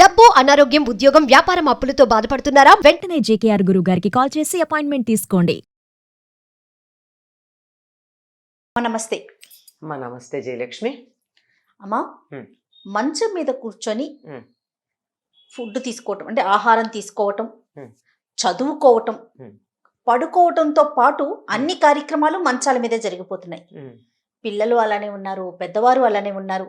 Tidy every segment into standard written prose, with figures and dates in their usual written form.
డబ్బు, అనారోగ్యం, ఉద్యోగం, వ్యాపారం అప్పులతో బాధపడుతున్నారా? వెంటనే జేకేఆర్ గురువు గారికి కాల్ చేసి అపాయింట్మెంట్ తీసుకోండి. నమస్తే అమ్మా. నమస్తే జయలక్ష్మి. అమ్మా. హ్మ్. మంచం మీద కూర్చొని హ్మ్. ఫుడ్ తీసుకోవటం అంటే ఆహారం తీసుకోవటం, హ్మ్. చదువుకోవటం, హ్మ్. పడుకోవటంతో పాటు అన్ని కార్యక్రమాలు మంచాల మీదే జరిగిపోతున్నాయి. ఉమ్. పిల్లలు అలానే ఉన్నారు, పెద్దవారు అలానే ఉన్నారు.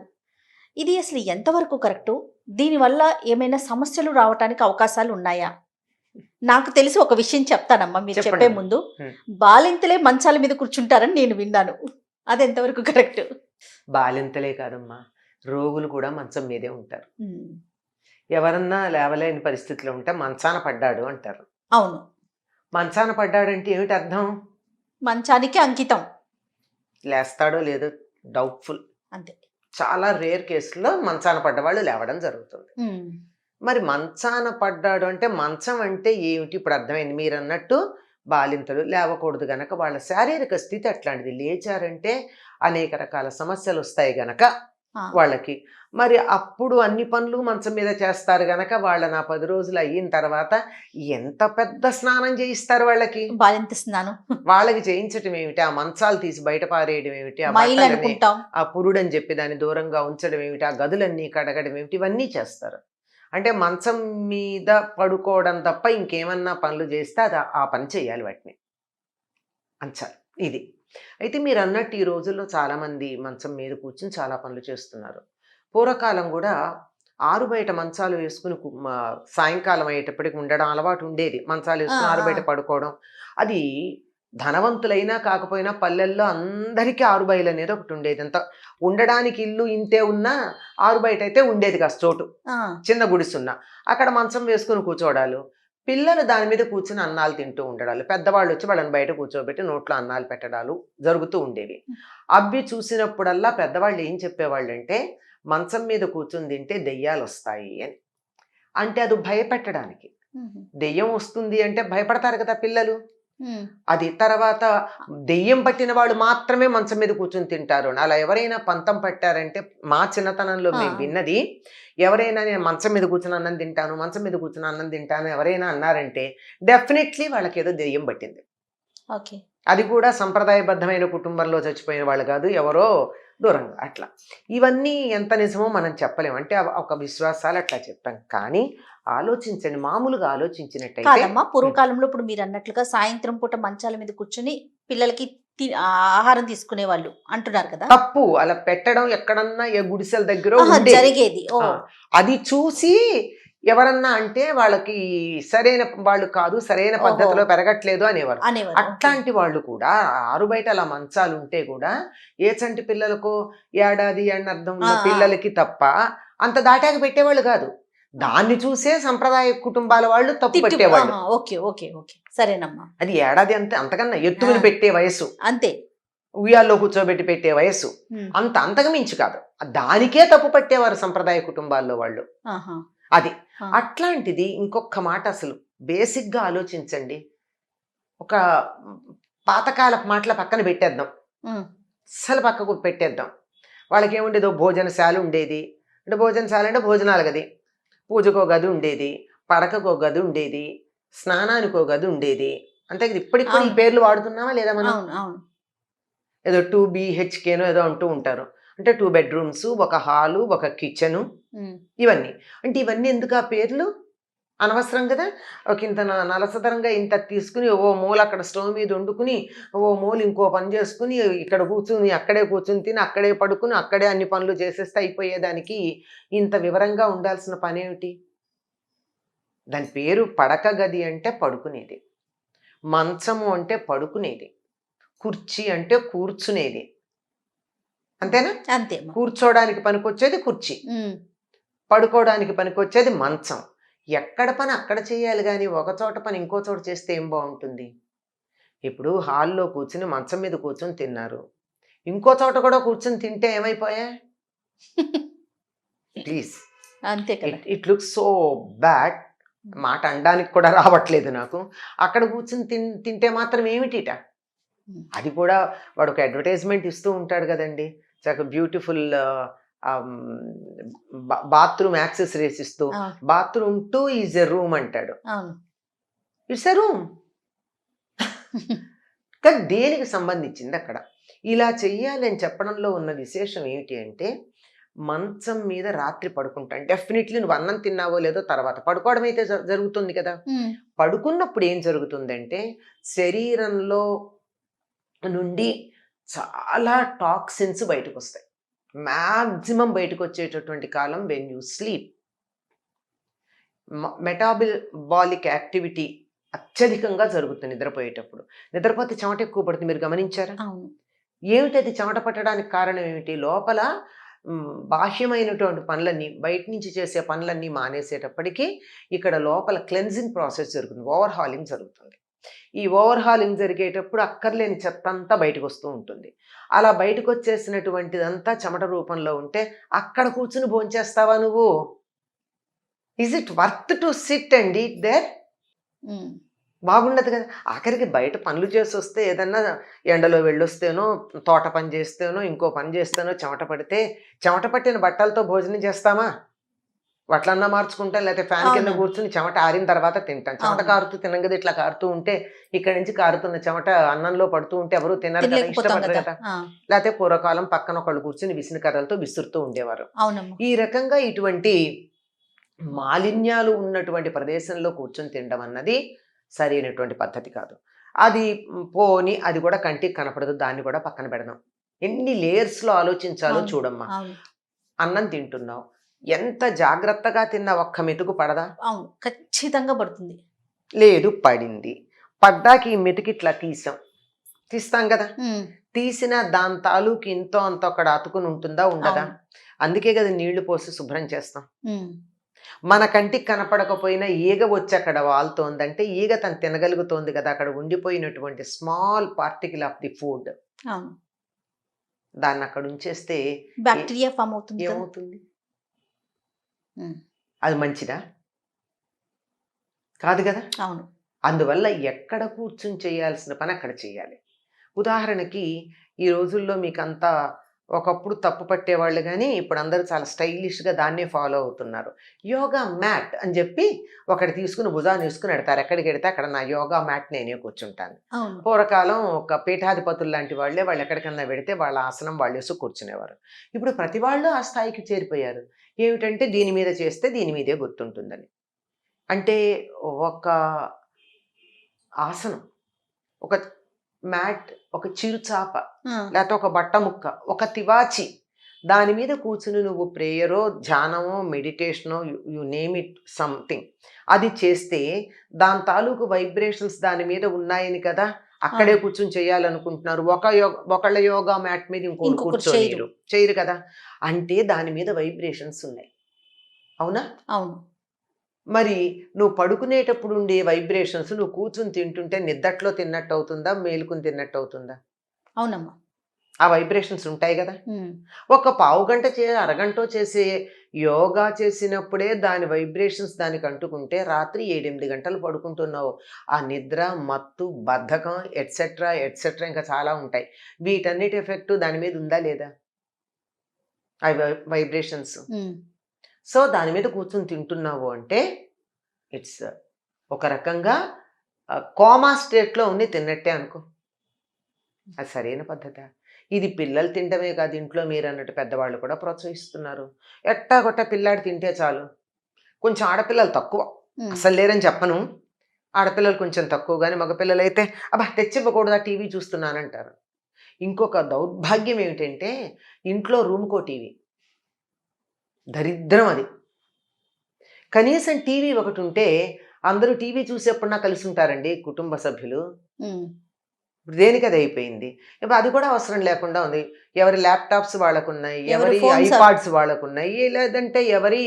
ఇది అసలు ఎంతవరకు కరెక్టు? దీనివల్ల ఏమైనా సమస్యలు రావటానికి అవకాశాలు ఉన్నాయా? నాకు తెలిసి ఒక విషయం చెప్తానమ్మా మీరు చెప్పండి చెప్పే అమ్మా. ముందు. హ్మ్. బాలింతలే మంచాల మీద కూర్చుంటారని నేను విన్నాను. అది ఎంతవరకు కరెక్ట్? బాలింతలే కాదమ్మా, రోగులు కూడా మంచం మీదే ఉంటారు. ఎవరన్నా లేవలేని పరిస్థితిలో ఉంటే మంచాన పడ్డాడు అంటారు. అవును, మంచాన పడ్డాడంటే ఏమిటి అర్థం? మంచానికి అంకితం. లేస్తాడో లేదో డౌట్ఫుల్. అంతే. చాలా రేర్ కేసుల్లో మంచాన పడ్డవాళ్ళు లేవడం జరుగుతుంది. ఉమ్. మరి మంచాన పడ్డాడు అంటే మంచం అంటే ఏమిటి? ఇప్పుడు అర్థమైంది. మీరు అన్నట్టు బాలింతలు లేవకూడదు గనక వాళ్ళ శారీరక స్థితి అట్లాంటిది. లేచారంటే అనేక రకాల సమస్యలు వస్తాయి గనక ఆ. వాళ్ళకి. మరి అప్పుడు అన్ని పనులు మంచం మీద చేస్తారు గనక వాళ్ళని ఆ 10 రోజులు అయిన తర్వాత ఎంత పెద్ద స్నానం చేయిస్తారు వాళ్ళకి. బాలింత స్నానం. వాళ్ళకి చేయించటం ఏమిటి? ఆ మంచాలు తీసి బయట పారేయడం ఏమిటి? ఆ మైల్ బట్టలని అనుకుంటాం. ఆ పురుడని చెప్పి దాన్ని దూరంగా ఉంచడం ఏమిటి? ఆ గదులన్నీ కడగడం ఏమిటి? ఇవన్నీ చేస్తారు. అంటే మంచం మీద పడుకోవడం తప్ప ఇంకేమన్నా పనులు చేస్తే అది ఆ పని చేయాలి వాటిని అంచాలి. ఇది అయితే మీరు అన్నట్టు ఈ రోజుల్లో చాలామంది మంచం మీద కూర్చుని చాలా పనులు చేస్తున్నారు. పూర్వకాలం కూడా ఆరు బయట మంచాలు వేసుకుని సాయంకాలం అయ్యేటప్పటికి ఉండడం అలవాటు ఉండేది. మంచాలు వేసుకుని ఆరు బయట పడుకోవడం. అది ధనవంతులైనా కాకపోయినా పల్లెల్లో అందరికీ ఆరుబయలు అనేది ఒకటి ఉండేది. అంత ఉండడానికి ఇల్లు ఇంతే ఉన్నా ఆరు బయట అయితే ఉండేది కాస్త చోటు, చిన్న గుడిసున్నా అక్కడ మంచం వేసుకుని కూర్చోవడాలు, పిల్లలు దాని మీద కూర్చుని అన్నాలు తింటూ ఉండడాలు, పెద్దవాళ్ళు వచ్చి వాళ్ళని బయట కూర్చోబెట్టి నోట్లో అన్నాలు పెట్టడాలు జరుగుతూ ఉండేవి. అవి చూసినప్పుడల్లా పెద్దవాళ్ళు ఏం చెప్పేవాళ్ళు అంటే మంచం మీద కూర్చుని తింటే దెయ్యాలు వస్తాయి అని. అంటే అది భయపెట్టడానికి. దెయ్యం వస్తుంది అంటే భయపడతారు కదా పిల్లలు. అది తర్వాత దెయ్యం పట్టిన వాళ్ళు మాత్రమే మంచం మీద కూర్చొని తింటారు. అలా ఎవరైనా పంతం పట్టారంటే మా చిన్నతనంలో మేము విన్నది, ఎవరైనా నేను మంచం మీద కూర్చుని అన్నం తింటాను, మంచం మీద కూర్చుని అన్నం తింటాను ఎవరైనా అన్నారంటే డెఫినెట్లీ వాళ్ళకి ఏదో దెయ్యం పట్టింది. ఓకే. అది కూడా సంప్రదాయబద్ధమైన కుటుంబంలో చచ్చిపోయిన వాళ్ళు కాదు, ఎవరో దూరంగా అట్లా. ఇవన్నీ ఎంత నిజమో మనం చెప్పలేము. అంటే ఒక విశ్వాసాలు అట్లా చెప్పాం. కానీ ఆలోచించండి, మామూలుగా ఆలోచించినట్టయితే కాదమ్మా, పూర్వకాలంలో ఇప్పుడు మీరు అన్నట్లుగా సాయంత్రం పూట మంచాల మీద కూర్చుని పిల్లలకి ఆహారం తీసుకునే వాళ్ళు అంటున్నారు కదా. తప్పు అలా పెట్టడం ఎక్కడన్నా ఏ గుడిసెల దగ్గర జరిగేది. అది చూసి ఎవరన్నా అంటే వాళ్ళకి సరైన వాళ్ళు కాదు, సరైన పద్ధతిలో పెరగట్లేదు అనేవారు. అట్లాంటి వాళ్ళు కూడా ఆరు బయట అలా మంచాలు ఉంటే కూడా ఏ చంటి పిల్లలకు ఏడాది అర్థం ఉన్న పిల్లలకి తప్ప అంత దాటాక పెట్టేవాళ్ళు కాదు. దాన్ని చూసే సంప్రదాయ కుటుంబాల వాళ్ళు తప్పు పెట్టేవాళ్ళు. ఓకే ఓకే ఓకే, సరేనమ్మా. అది ఏడాది అంతే, అంతకన్నా ఎత్తుకుని పెట్టే వయసు, అంతే. ఉయ్యాల్లో కూర్చోబెట్టి పెట్టే వయసు, అంతకు మించి కాదు. దానికే తప్పు పట్టేవారు సంప్రదాయ కుటుంబాల్లో వాళ్ళు. అది అట్లాంటిది. ఇంకొక మాట, అసలు బేసిక్గా ఆలోచించండి. ఒక పాతకాల మాటల పక్కన పెట్టేద్దాం, అసలు పక్కకు పెట్టేద్దాం. వాళ్ళకి ఏముండేదో భోజనశాల ఉండేది. అంటే భోజనశాల అంటే భోజనాల గది, పూజకో గది ఉండేది, పడకకో గది ఉండేది, స్నానానికో గది ఉండేది. అంతే కదా. ఇప్పటికి కూడా ఈ పేర్లు వాడుతున్నామా లేదా మనం? ఏదో 2 BHKనో ఏదో అంటూ ఉంటారు. అంటే 2 బెడ్రూమ్స్, ఒక హాలు, ఒక కిచెను, ఇవన్నీ. అంటే ఇవన్నీ ఎందుకు ఆ పేర్లు? అనవసరం కదా. ఒక ఇంత నలసదరంగా ఇంత తీసుకుని ఓ మూల అక్కడ స్టవ్ మీద వండుకుని, ఓ మూల ఇంకో పని చేసుకుని, ఇక్కడ కూర్చుని అక్కడే కూర్చుని తిని, అక్కడే పడుకుని, అక్కడే అన్ని పనులు చేసేస్తే అయిపోయేదానికి ఇంత వివరంగా ఉండాల్సిన పనేమిటి? దాని పేరు పడక గది అంటే పడుకునేది, మంచము అంటే పడుకునేది, కుర్చీ అంటే కూర్చునేది. అంతేనా? అంతే. కూర్చోడానికి పనికొచ్చేది కుర్చీ, పడుకోవడానికి పనికొచ్చేది మంచం. ఎక్కడ పని అక్కడ చేయాలి కానీ ఒక చోట పని ఇంకో చోట చేస్తే ఏం బాగుంటుంది? ఇప్పుడు హాల్లో కూర్చుని మంచం మీద కూర్చొని తిన్నారు, ఇంకో చోట కూడా కూర్చొని తింటే ఏమైపోయా? ప్లీజ్, అంతే కదా. It looks so bad. మాట అనడానికి కూడా రావట్లేదు నాకు. అక్కడ కూర్చొని తింటే మాత్రం ఏమిటిట? అది కూడా వాడు ఒక అడ్వర్టైజ్మెంట్ ఇస్తూ ఉంటాడు కదండి, చక్కగా బ్యూటిఫుల్ బాత్రూమ్ యాక్సెసరీస్ ఇస్తూ అవును బాత్రూమ్ 2 ఈజ్ ఎ రూమ్ అంటాడు. అవును ఇట్స్ ఎ రూమ్. కానీ దేనికి సంబంధించింది అక్కడ. ఇలా చెయ్యాలి అని చెప్పడంలో ఉన్న విశేషం ఏమిటి అంటే, మంచం మీద రాత్రి పడుకుంటాను డెఫినెట్లీ నువ్వు అన్నం తిన్నావో లేదో తర్వాత పడుకోవడం అయితే జరుగుతుంది కదా. పడుకున్నప్పుడు ఏం జరుగుతుందంటే శరీరంలో నుండి చాలా టాక్సిన్స్ బయటకు వస్తాయి. మ్యాక్సిమం బయటకు వచ్చేటటువంటి కాలం when you sleep. Metabolic activity అత్యధికంగా జరుగుతుంది నిద్రపోయేటప్పుడు. నిద్రపోతే చెమట ఎక్కువ పడుతుంది, మీరు గమనించారా? అవును ఏమిటి అది చెమట పట్టడానికి కారణం ఏమిటి? లోపల బాహ్యమైనటువంటి పనులన్నీ బయట నుంచి చేసే పనులన్నీ మానేసేటప్పటికీ ఇక్కడ లోపల క్లెన్జింగ్ ప్రాసెస్ జరుగుతుంది, ఓవర్ హాలింగ్ జరుగుతుంది. ఈ ఓవర్ హాలింగ్ జరిగేటప్పుడు అక్కర్లేని చెత్త అంతా బయటకు వస్తూ ఉంటుంది. అలా బయటకు వచ్చేసినటువంటిదంతా చెమట రూపంలో ఉంటే అక్కడ కూర్చుని భోంచేస్తావా నువ్వు? Is it worth to sit and eat there? బాగుండదు కదా. ఆఖరికి బయట పనులు చేసి వస్తే ఏదన్నా ఎండలో వెళ్ళొస్తేనో తోట పని చేస్తేనో ఇంకో పని చేస్తేనో చెమట పడితే చెమట పట్టిన బట్టలతో భోజనం చేస్తామా? వట్లన్నా మార్చుకుంటాం, లేకపోతే ఫ్యాన్ కింద అవును. కూర్చుని చెమట ఆరిన తర్వాత తింటాం. చెమట అవును. కారుతూ తినం కదా. ఇట్లా కారుతూ ఉంటే ఇక్కడ నుంచి కారుతున్న చెమట అన్నంలో పడుతూ ఉంటే ఎవరు తినరు కదా, తినలేకపోతాం ఇష్టపడరు కదా. కదా. లేకపోతే పూర్వకాలం పక్కన ఒకళ్ళు కూర్చుని విసిన కర్రలతో విసురుతూ ఉండేవారు. అవునమ్మా ఈ రకంగా ఇటువంటి మాలిన్యాలు ఉన్నటువంటి ప్రదేశంలో కూర్చొని తినడం అన్నది సరైనటువంటి పద్ధతి కాదు. అది పోని అది కూడా కంటికి కనపడదు, దాన్ని కూడా పక్కన పెడదాం. ఎన్ని లేయర్స్లో ఆలోచించాలో అవును. చూడమ్మా. అవును అన్నం తింటున్నావు, ఎంత జాగ్రత్తగా తిన్నా ఒక్క మెతుకు పడదా? అవును ఖచ్చితంగా పడుతుంది. లేదు, పడింది. పడ్డాకి ఈ మెతుకు ఇట్లా తీస్తాం కదా. తీసిన దాని తాలూకు ఇంతో అంత అక్కడ అతుకుని ఉంటుందా, ఉండదా? అవును. అందుకే కదా నీళ్లు పోసి శుభ్రం చేస్తాం. ఉమ్. మన కంటికి కనపడకపోయినా ఈగ వచ్చి అక్కడ వాళ్తోందంటే ఈగ తను తినగలుగుతోంది కదా. అక్కడ ఉండిపోయినటువంటి small particle of the food అవును దాన్ని అక్కడ ఉంచేస్తే బ్యాక్టీరియా ఫామ్ అవుతుంది కదా. ఏమవుతుంది? ఉమ్. అది మంచిదా? కాదు కదా. అవును అందువల్ల ఎక్కడ కూర్చుని చేయాల్సిన పని అక్కడ చేయాలి. ఉదాహరణకి ఈ రోజుల్లో మీకంతా ఒకప్పుడు తప్పు పట్టేవాళ్ళు కానీ ఇప్పుడు అందరూ చాలా స్టైలిష్గా దాన్నే ఫాలో అవుతున్నారు. యోగా మ్యాట్ అని చెప్పి ఒకటి తీసుకుని భుజాన్ని వేసుకుని పెడతారు. ఎక్కడికి వెడితే అక్కడ నా యోగా మ్యాట్ నేనే కూర్చుంటాను. అవును పూర్వకాలం ఒక పీఠాధిపతులు లాంటి వాళ్ళే వాళ్ళు ఎక్కడికన్నా పెడితే వాళ్ళ ఆసనం వాళ్ళు వేసి కూర్చునేవారు. ఇప్పుడు ప్రతి వాళ్ళు ఆ స్థాయికి చేరిపోయారు. ఏమిటంటే దీని మీద చేస్తే దీని మీదే గుర్తుంటుందని. అంటే ఒక ఆసనం, ఒక మ్యాట్, ఒక చిరుచాప, లేకపోతే ఒక బట్ట ముక్క, ఒక తివాచి, దాని మీద కూర్చుని నువ్వు ప్రేయరో ధ్యానమో మెడిటేషనో యు నేమ్ ఇట్ సంథింగ్ అది చేస్తే దాని తాలూకు వైబ్రేషన్స్ దాని మీద ఉన్నాయని కదా అక్కడే కూర్చుని చేయాలనుకుంటున్నారు. ఒకళ్ళ యోగా మ్యాట్ మీద ఇంకొకరు కూర్చోలేరు, చేయరు కదా. అంటే దాని మీద వైబ్రేషన్స్ ఉన్నాయి, అవునా? అవును మరి నువ్వు పడుకునేటప్పుడు ఉండే వైబ్రేషన్స్ నువ్వు కూర్చుని తింటుంటే నిద్దట్లో తిన్నట్టు అవుతుందా, మేలుకుని తిన్నట్టు అవుతుందా? అవునమ్మా ఆ వైబ్రేషన్స్ ఉంటాయి కదా. ఒక పావు గంట అరగంట చేసే యోగా చేసినప్పుడే దాని వైబ్రేషన్స్ దానికి అంటుకుంటే రాత్రి 7-8 గంటలు పడుకుంటున్నావు. ఆ నిద్ర, మత్తు, బద్ధకం ఎట్సెట్రా ఎట్సెట్రా ఇంకా చాలా ఉంటాయి. వీటన్నిటి ఎఫెక్ట్ దాని మీద ఉందా లేదా? ఆ వైబ్రేషన్స్. సో దాని మీద కూర్చొని తింటున్నావు అంటే ఇట్స్ ఒక రకంగా కోమా స్టేట్లో ఉండి తిన్నట్టే అనుకో. అది సరైన పద్ధత. ఇది పిల్లలు తినడమే కాదు, ఇంట్లో మీరు అన్నట్టు పెద్దవాళ్ళు కూడా ప్రోత్సహిస్తున్నారు. ఎట్టాగొట్ట పిల్లాడు తింటే చాలు. కొంచెం ఆడపిల్లలు తక్కువ, అసలు లేరని చెప్పను, ఆడపిల్లలు కొంచెం తక్కువ, కానీ మగపిల్లలు అయితే అబ్బా తెచ్చివ్వకూడదా టీవీ చూస్తున్నానంటారు. ఇంకొక దౌర్భాగ్యం ఏమిటంటే ఇంట్లో రూమ్కో టీవీ, దరిద్రం అది. కనీసం టీవీ ఒకటి ఉంటే అందరూ టీవీ చూసేప్పుడన్నా కలిసి ఉంటారండి కుటుంబ సభ్యులు. ఇప్పుడు దేనికి అది అయిపోయింది. ఇప్పుడు అది కూడా అవసరం లేకుండా ఉంది. ఎవరి ల్యాప్టాప్స్ వాళ్ళకున్నాయి, ఎవరి ఐపాడ్స్ వాళ్ళకున్నాయి, లేదంటే ఎవరి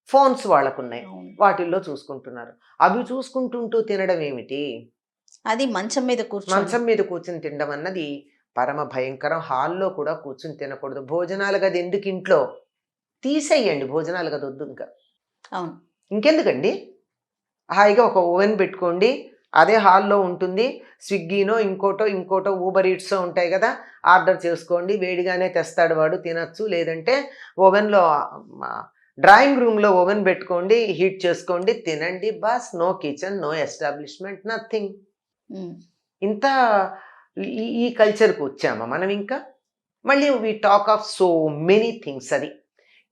ఫోన్స్ వాళ్ళకున్నాయి, వాటిల్లో చూసుకుంటున్నారు. అవి చూసుకుంటుంటూ తినడం ఏమిటి? అది మంచం మీద కూర్చుని తినడం అన్నది పరమ భయంకరం. హాల్లో కూడా కూర్చుని తినకూడదు. భోజనాలు గది ఎందుకు ఇంట్లో తీసేయండి, భోజనాలు గది వద్దు ఇంకా. అవును ఇంకెందుకండి, హాయిగా ఒక ఓవెన్ పెట్టుకోండి, అదే హాల్లో ఉంటుంది. స్విగ్గీనో ఇంకోటో ఊబర్ ఈట్సో ఉంటాయి కదా, ఆర్డర్ చేసుకోండి, వేడిగానే తెస్తాడు వాడు, తినచ్చు. లేదంటే ఓవెన్లో డ్రాయింగ్ రూమ్లో ఓవెన్ పెట్టుకోండి, హీట్ చేసుకోండి, తినండి, boss. No kitchen, no establishment, nothing. ఇంత ఈ కల్చర్కి వచ్చామా మనం? ఇంకా మళ్ళీ we talk of so many things. అది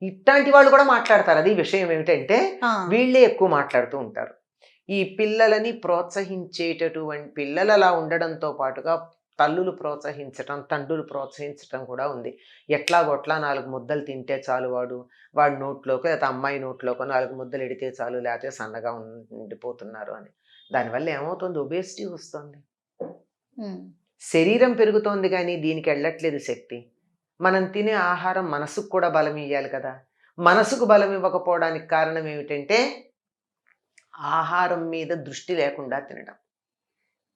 ఇట్లాంటి వాళ్ళు కూడా మాట్లాడతారు. అది విషయం ఏమిటంటే వీళ్ళే ఎక్కువ మాట్లాడుతూ ఉంటారు. ఈ పిల్లలని ప్రోత్సహించేటటువంటి పిల్లలు అలా ఉండడంతో పాటుగా తల్లులు ప్రోత్సహించటం, తండ్రులు ప్రోత్సహించటం కూడా ఉంది. ఎట్లాగొట్లా 4 ముద్దలు తింటే చాలు, వాడి నోట్లోకి లేకపోతే అమ్మాయి నోట్లోకి 4 ముద్దలు ఎడితే చాలు, లేకపోతే సన్నగా ఉండిపోతున్నారు అని. దానివల్ల ఏమవుతుంది? ఒబేసిటీ వస్తుంది, శరీరం పెరుగుతోంది, కానీ దీనికి వెళ్ళట్లేదు శక్తి. మనం తినే ఆహారం మనసుకు కూడా బలం ఇవ్వాలి కదా. మనసుకు బలం ఇవ్వకపోవడానికి కారణం ఏమిటంటే ఆహారం మీద దృష్టి లేకుండా తినడం.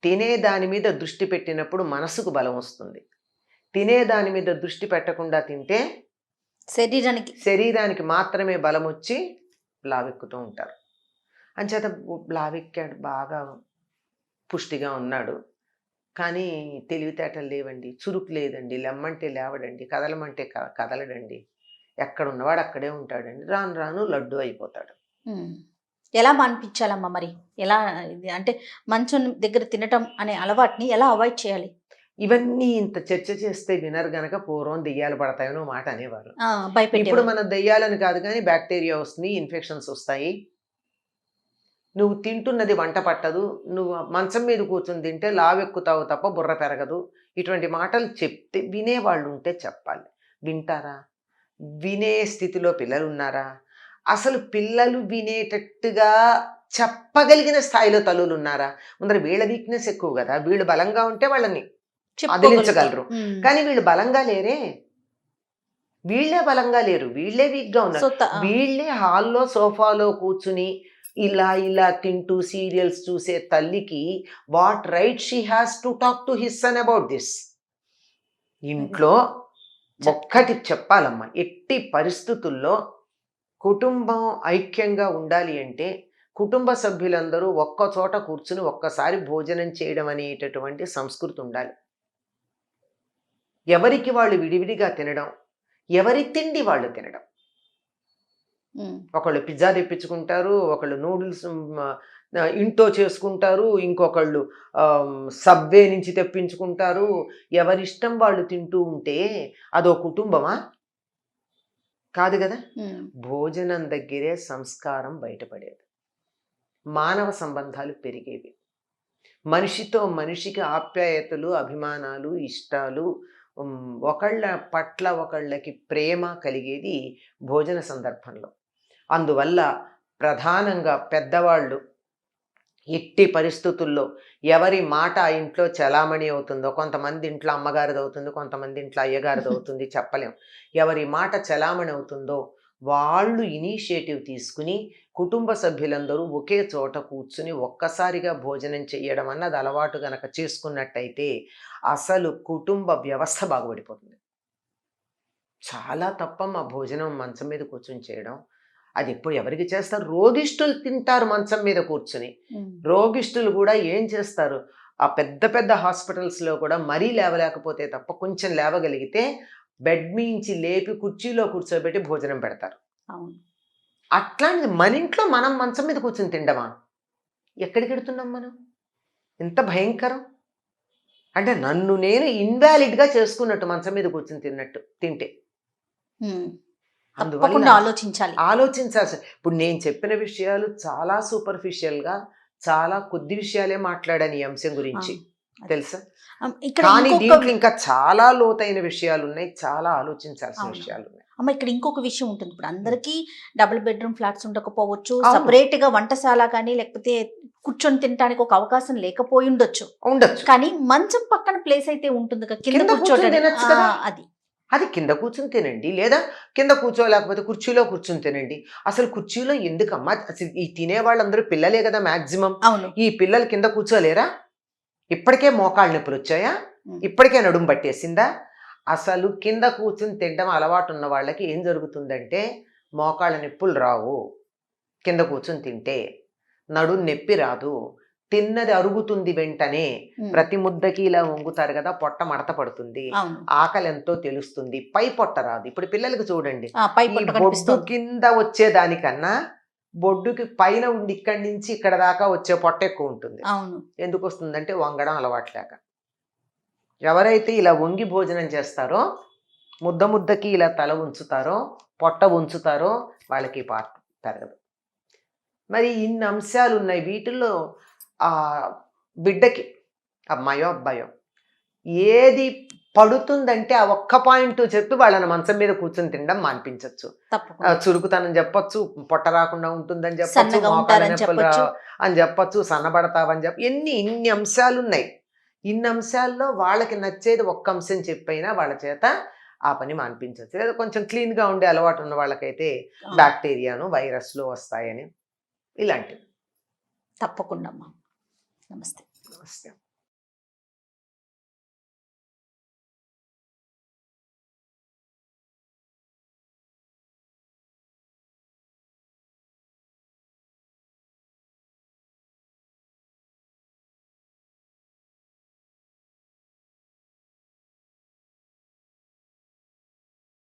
తినే దాని మీద దృష్టి పెట్టినప్పుడు మనసుకు బలం వస్తుంది. తినే దాని మీద దృష్టి పెట్టకుండా తింటే శరీరానికి మాత్రమే బలం వచ్చి లావెక్కుతూ ఉంటారు. అంచేత లావెక్కాడు, బాగా పుష్టిగా ఉన్నాడు, కానీ తెలివితేటలు లేవండి, చురుకు లేదండి, లెమ్మంటే లేవడండి, కదలమంటే కదలడండి, ఎక్కడ ఉన్నవాడు అక్కడే ఉంటాడండి, రాను రాను లడ్డు అయిపోతాడు. ఎలా మాన్పించాలమ్మా మరి? ఎలా అంటే మంచం దగ్గర తినటం అనే అలవాటుని ఎలా అవాయిడ్ చేయాలి? ఇవన్నీ ఇంత చర్చ చేస్తే వినరు గనక పూర్వం దెయ్యాలు పడతాయనో మాట అనేవారు. భయపెట్టే ఇప్పుడు మన దెయ్యాలని కాదు కానీ బ్యాక్టీరియా వస్తుంది, ఇన్ఫెక్షన్స్ వస్తాయి. నువ్వు తింటున్నది వంట పట్టదు, నువ్వు మంచం మీద కూర్చొని తింటే లావెక్కుతావు తప్ప బుర్ర పెరగదు, ఇటువంటి మాటలు చెప్తే వినేవాళ్ళు ఉంటే చెప్పాలి. వింటారా? వినే స్థితిలో పిల్లలు ఉన్నారా? అసలు పిల్లలు వినేటట్టుగా చెప్పగలిగిన స్థాయిలో తల్లులు ఉన్నారా? ముందర వీళ్ళ వీక్నెస్ ఎక్కువ కదా, వీళ్ళు బలంగా ఉంటే వాళ్ళని అదిలించగలరు, కానీ వీళ్ళు బలంగా లేరే, వీళ్ళే బలంగా లేరు, వీళ్ళే వీక్గా ఉన్నారు. వీళ్ళే హాల్లో సోఫాలో కూర్చుని ఇలా ఇలా తింటూ సీరియల్స్ చూసే తల్లికి what right she has to talk to his son about this? ఇంట్లో ఒక్కటి చెప్పాలమ్మా, ఎట్టి పరిస్థితుల్లో కుటుంబం ఐక్యంగా ఉండాలి అంటే కుటుంబ సభ్యులందరూ ఒక్క చోట కూర్చుని ఒక్కసారి భోజనం చేయడం అనేటటువంటి సంస్కృతి ఉండాలి. ఎవరికి వాళ్ళు విడివిడిగా తినడం, ఎవరి తిండి వాళ్ళు తినడం. ఒకళ్ళు పిజ్జా తెప్పించుకుంటారు, ఒకళ్ళు నూడిల్స్ ఇంట్లో చేసుకుంటారు, ఇంకొకళ్ళు సబ్వే నుంచి తెప్పించుకుంటారు. ఎవరిష్టం వాళ్ళు తింటూ ఉంటే అదో కుటుంబమా? కాదు కదా. భోజనం దగ్గరే సంస్కారం బయటపడేది, మానవ సంబంధాలు పెరిగేవి, మనిషితో మనిషికి ఆప్యాయతలు, అభిమానాలు, ఇష్టాలు, ఒకళ్ళ పట్ల ఒకళ్ళకి ప్రేమ కలిగేది భోజన సందర్భంలో. అందువల్ల ప్రధానంగా పెద్దవాళ్ళు ఎట్టి పరిస్థితుల్లో ఎవరి మాట ఆ ఇంట్లో చలామణి అవుతుందో, కొంతమంది ఇంట్లో అమ్మగారిది అవుతుంది, కొంతమంది ఇంట్లో అయ్యగారిది అవుతుంది, చెప్పలేం. ఎవరి మాట చలామణి అవుతుందో వాళ్ళు ఇనిషియేటివ్ తీసుకుని కుటుంబ సభ్యులందరూ ఒకే చోట కూర్చుని ఒక్కసారిగా భోజనం చేయడం అన్నది అలవాటు గనక చేసుకున్నట్టయితే అసలు కుటుంబ వ్యవస్థ బాగుపడిపోతుంది. చాలా తప్పమ్మా భోజనం మంచం మీద కూర్చుని చేయడం. అది ఎప్పుడు ఎవరికి చేస్తారు? రోగిష్ఠులు తింటారు మంచం మీద కూర్చుని. రోగిష్ఠులు కూడా ఏం చేస్తారు? ఆ పెద్ద పెద్ద హాస్పిటల్స్లో కూడా మరీ లేవలేకపోతే తప్ప కొంచెం లేవగలిగితే బెడ్ మించి లేపి కుర్చీలో కూర్చోబెట్టి భోజనం పెడతారు. అట్లాంటిది మన ఇంట్లో మనం మంచం మీద కూర్చొని తిండమా? ఎక్కడికి వెడుతున్నాం మనం? ఎంత భయంకరం అంటే నన్ను నేను ఇన్వాలిడ్గా చేసుకున్నట్టు మంచం మీద కూర్చొని తింటే. అందువల్ల ఆలోచించాల్సి. ఇప్పుడు నేను చెప్పిన విషయాలు చాలా సూపర్ఫిషియల్గా, చాలా కొద్ది విషయాలే మాట్లాడాను ఈ అంశం గురించి, తెలుసా? కానీ దీంట్లో ఇంకా చాలా లోతైన విషయాలు ఉన్నాయి, చాలా ఆలోచించాల్సిన విషయాలు ఉన్నాయి. అమ్మ ఇక్కడ ఇంకొక విషయం ఉంటుంది. ఇప్పుడు అందరికీ డబుల్ బెడ్రూమ్ ఫ్లాట్స్ ఉండకపోవచ్చు, సపరేట్ గా వంటశాల కానీ లేకపోతే కూర్చొని తినడానికి ఒక అవకాశం లేకపోయి ఉండొచ్చు, కానీ మంచం పక్కన ప్లేస్ అయితే ఉంటుంది కదా, కింద కూర్చోడానికి. అది కింద కూర్చుని తినండి, లేదా కింద కూర్చోలేకపోతే కుర్చీలో కూర్చుని తినండి. అసలు కుర్చీలో ఎందుకమ్మా? అసలు ఈ తినే వాళ్ళందరూ పిల్లలే కదా మ్యాక్సిమం. ఈ పిల్లలు కింద కూర్చోలేరా? ఇప్పటికే మోకాళ్ళ నొప్పులు వచ్చాయా? ఇప్పటికే నడుము పట్టేసిందా? అసలు కింద కూర్చుని తినడం అలవాటు ఉన్న వాళ్ళకి ఏం జరుగుతుందంటే మోకాళ్ళ నొప్పులు రావు, కింద కూర్చుని తింటే నడుము నొప్పి రాదు, తిన్నది అరుగుతుంది వెంటనే. ప్రతి ముద్దకి ఇలా వంగుతారు కదా, పొట్ట మడత పడుతుంది, అవును ఆకలి ఎంతో తెలుస్తుంది, పై పొట్ట రాదు. ఇప్పుడు పిల్లలకి చూడండి, పై ఈ పొట్ట బొడ్డు కనిపిస్తుంది. కింద వచ్చేదానికన్నా బొడ్డుకి పైన ఉండి ఇక్కడి నుంచి ఇక్కడ దాకా వచ్చే పొట్ట ఎక్కువ ఉంటుంది. అవును ఎందుకు వస్తుందంటే వంగడం అలవాట్లేక. ఎవరైతే ఇలా వంగి భోజనం చేస్తారో, ముద్ద ముద్దకి ఇలా తల ఉంచుతారో, పొట్ట ఉంచుతారో, వాళ్ళకి పాట పెరగదు. మరి ఇన్ని అంశాలు ఉన్నాయి వీటిల్లో. ఆ బిడ్డకి, అమ్మాయో అబ్బాయో, ఏది పడుతుందంటే ఆ ఒక్క పాయింట్ చెప్పి వాళ్ళని మంచం మీద కూర్చొని తినడం మానిపించవచ్చు. తప్పకుండా చురుకుతనం చెప్పొచ్చు, పొట్ట రాకుండా ఉంటుందని చెప్పొచ్చు, సన్నగా మోకాళ్ళ ఉంటారని నొప్పులు చెప్పొచ్చు. అని చెప్పొచ్చు, సన్నబడతావని చెప్పి, ఇన్ని అంశాలు ఉన్నాయి. ఇన్ని అంశాల్లో వాళ్ళకి నచ్చేది ఒక్క అంశం చెప్పైనా వాళ్ళ చేత ఆ పని మానిపించవచ్చు. లేదా కొంచెం క్లీన్గా ఉండే అలవాటు ఉన్న వాళ్ళకైతే బ్యాక్టీరియాను వైరస్లు వస్తాయని ఇలాంటివి. తప్పకుండా అమ్మా. నమస్తే. నమస్తే.